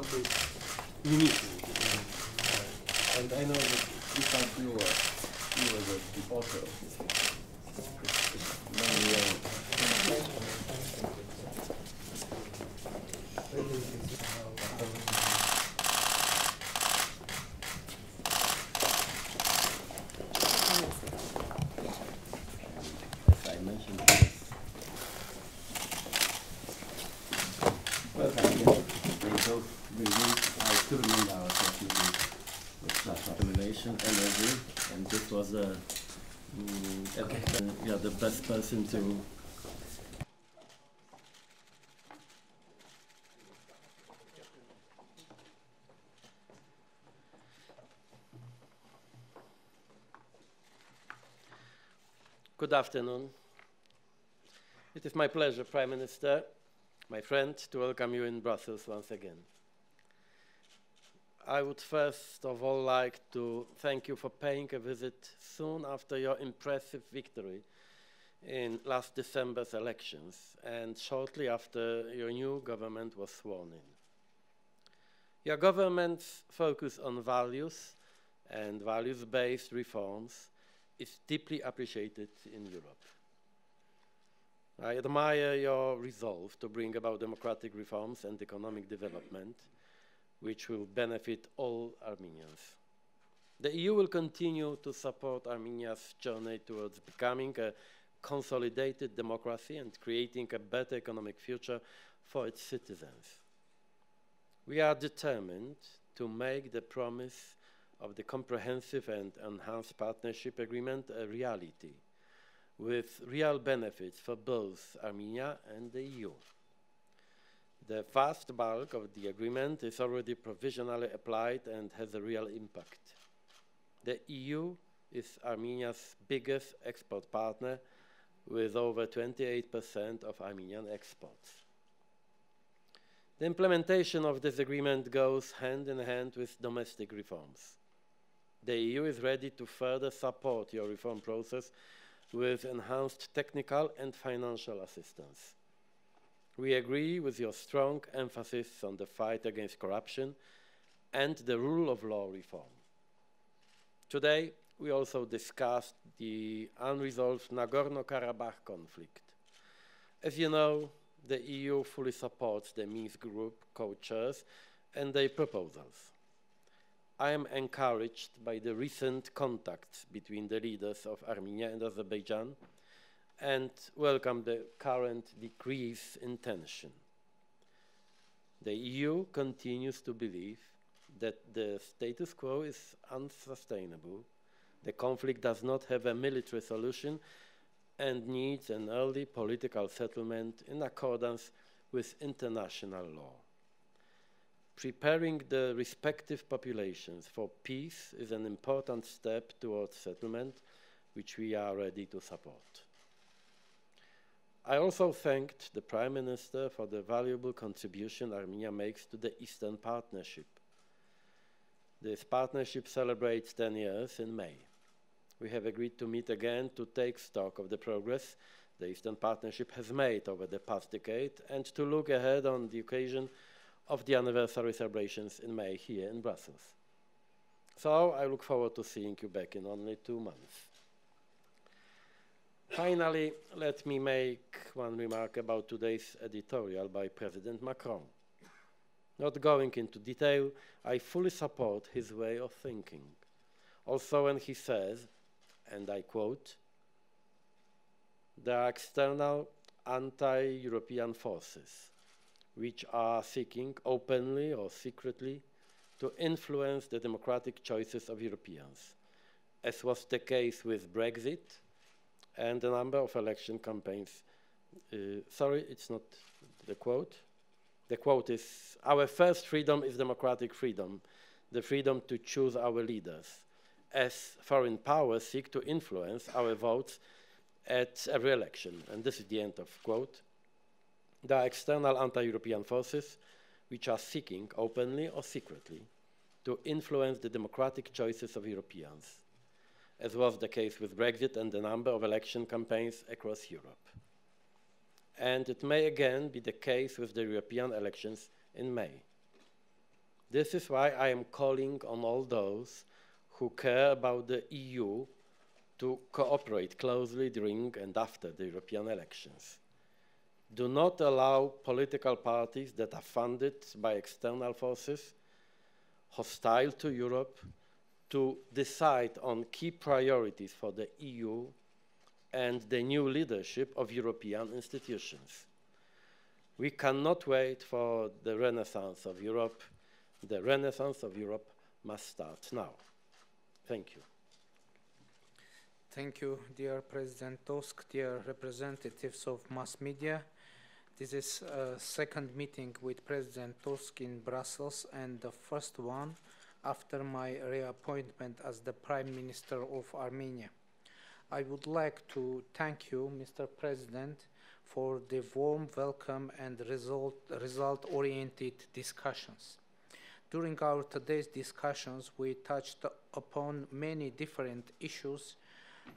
something unique. And I know that in fact you were the author of this thing. As I mentioned, well, they both released, I still remember our session with accumulation energy, and this was the best person to Good afternoon. It is my pleasure, Prime Minister, my friend, to welcome you in Brussels once again. I would first of all like to thank you for paying a visit soon after your impressive victory in last December's elections and shortly after your new government was sworn in. Your government's focus on values and values-based reforms is deeply appreciated in Europe. I admire your resolve to bring about democratic reforms and economic development, which will benefit all Armenians. The EU will continue to support Armenia's journey towards becoming a consolidated democracy and creating a better economic future for its citizens. We are determined to make the promise of the comprehensive and enhanced partnership agreement a reality, with real benefits for both Armenia and the EU. The vast bulk of the agreement is already provisionally applied and has a real impact. The EU is Armenia's biggest export partner, with over 28% of Armenian exports. The implementation of this agreement goes hand in hand with domestic reforms. The EU is ready to further support your reform process with enhanced technical and financial assistance. We agree with your strong emphasis on the fight against corruption and the rule of law reform. Today, we also discussed the unresolved Nagorno-Karabakh conflict. As you know, the EU fully supports the Minsk Group co-chairs and their proposals. I am encouraged by the recent contacts between the leaders of Armenia and Azerbaijan and welcome the current decrease in tension. The EU continues to believe that the status quo is unsustainable, the conflict does not have a military solution and needs an early political settlement in accordance with international law. Preparing the respective populations for peace is an important step towards settlement, which we are ready to support. I also thanked the Prime Minister for the valuable contribution Armenia makes to the Eastern Partnership. This partnership celebrates 10 years in May. We have agreed to meet again to take stock of the progress the Eastern Partnership has made over the past decade and to look ahead on the occasion of the anniversary celebrations in May here in Brussels. So I look forward to seeing you back in only 2 months. Finally, let me make one remark about today's editorial by President Macron. Not going into detail, I fully support his way of thinking. Also when he says, and I quote, "There are external anti-European forces which are seeking openly or secretly to influence the democratic choices of Europeans, as was the case with Brexit and a number of election campaigns." Sorry, it's not the quote. The quote is, "Our first freedom is democratic freedom, the freedom to choose our leaders, as foreign powers seek to influence our votes at every election." And this is the end of quote. There are external anti-European forces which are seeking, openly or secretly, to influence the democratic choices of Europeans, as was the case with Brexit and a number of election campaigns across Europe. And it may again be the case with the European elections in May. This is why I am calling on all those who care about the EU to cooperate closely during and after the European elections. Do not allow political parties that are funded by external forces hostile to Europe to decide on key priorities for the EU and the new leadership of European institutions. We cannot wait for the renaissance of Europe. The renaissance of Europe must start now. Thank you. Thank you, dear President Tusk, dear representatives of mass media. This is a second meeting with President Tusk in Brussels and the first one after my reappointment as the Prime Minister of Armenia. I would like to thank you, Mr. President, for the warm welcome and result-oriented discussions. During our today's discussions, we touched upon many different issues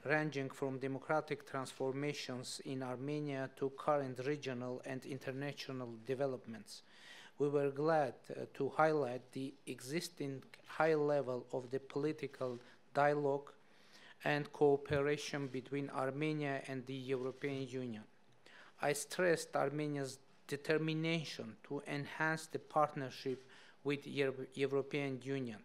ranging from democratic transformations in Armenia to current regional and international developments. We were glad to highlight the existing high level of the political dialogue and cooperation between Armenia and the European Union. I stressed Armenia's determination to enhance the partnership with the European Union.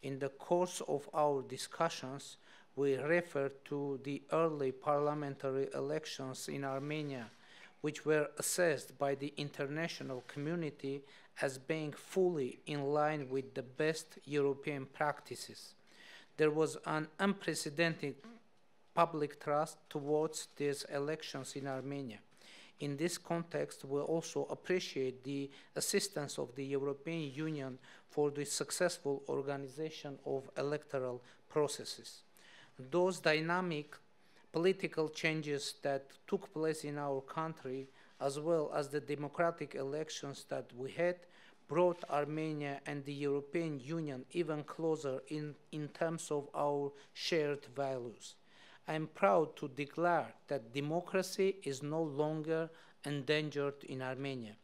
In the course of our discussions, we referred to the early parliamentary elections in Armenia, which were assessed by the international community as being fully in line with the best European practices. There was an unprecedented public trust towards these elections in Armenia. In this context, we also appreciate the assistance of the European Union for the successful organization of electoral processes. Those dynamic political changes that took place in our country, as well as the democratic elections that we had, brought Armenia and the European Union even closer in terms of our shared values. I am proud to declare that democracy is no longer endangered in Armenia.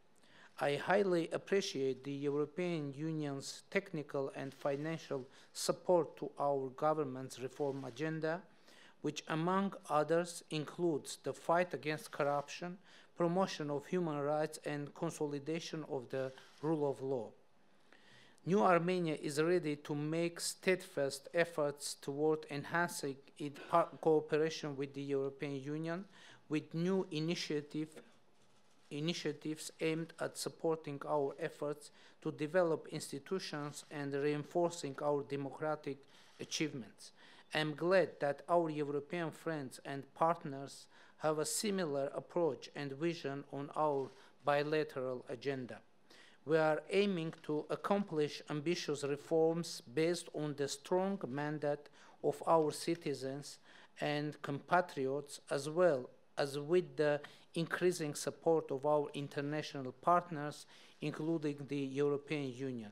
I highly appreciate the European Union's technical and financial support to our government's reform agenda, which among others includes the fight against corruption, promotion of human rights, and consolidation of the rule of law. New Armenia is ready to make steadfast efforts toward enhancing its cooperation with the European Union with new initiatives aimed at supporting our efforts to develop institutions and reinforcing our democratic achievements. I am glad that our European friends and partners have a similar approach and vision on our bilateral agenda. We are aiming to accomplish ambitious reforms based on the strong mandate of our citizens and compatriots, as well as with the increasing support of our international partners, including the European Union.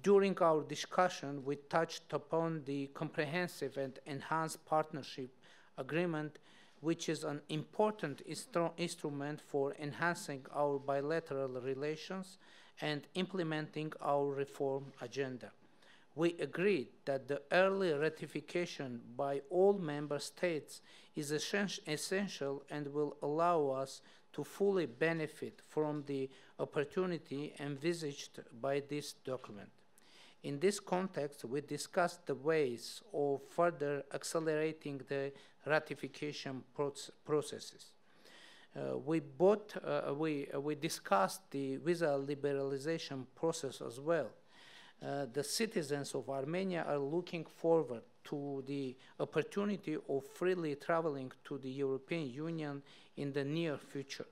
During our discussion, we touched upon the comprehensive and enhanced partnership agreement, which is an important instrument for enhancing our bilateral relations and implementing our reform agenda. We agreed that the early ratification by all member states is essential and will allow us to fully benefit from the opportunity envisaged by this document. In this context, we discussed the ways of further accelerating the ratification processes. We discussed the visa liberalization process as well. The citizens of Armenia are looking forward to the opportunity of freely traveling to the European Union in the near future.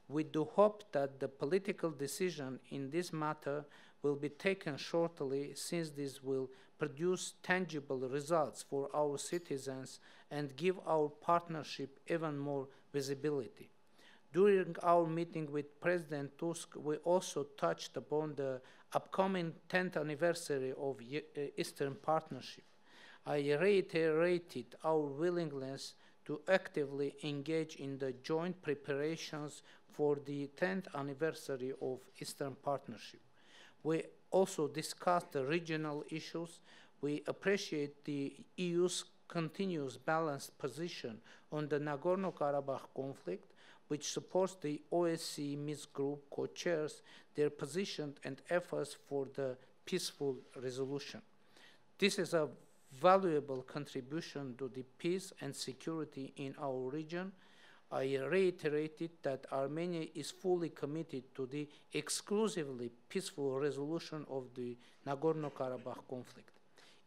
We do hope that the political decision in this matter will be taken shortly, since this will produce tangible results for our citizens and give our partnership even more visibility. During our meeting with President Tusk, we also touched upon the upcoming 10th anniversary of Eastern Partnership. I reiterated our willingness to actively engage in the joint preparations for the 10th anniversary of Eastern Partnership. We also discussed the regional issues. We appreciate the EU's continuous balanced position on the Nagorno-Karabakh conflict, which supports the OSCE Minsk Group co-chairs their position and efforts for the peaceful resolution. This is a valuable contribution to the peace and security in our region. I reiterated that Armenia is fully committed to the exclusively peaceful resolution of the Nagorno-Karabakh conflict.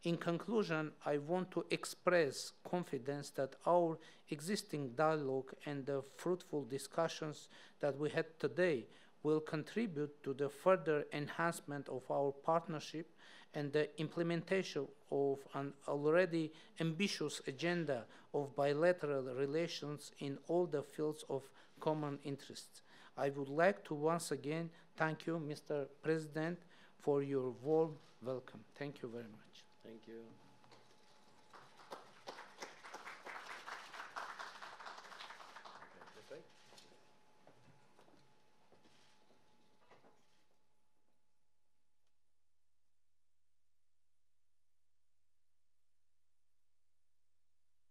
In conclusion, I want to express confidence that our existing dialogue and the fruitful discussions that we had today will contribute to the further enhancement of our partnership and the implementation of an already ambitious agenda of bilateral relations in all the fields of common interests. I would like to once again thank you, Mr. President, for your warm welcome. Thank you very much. Thank you.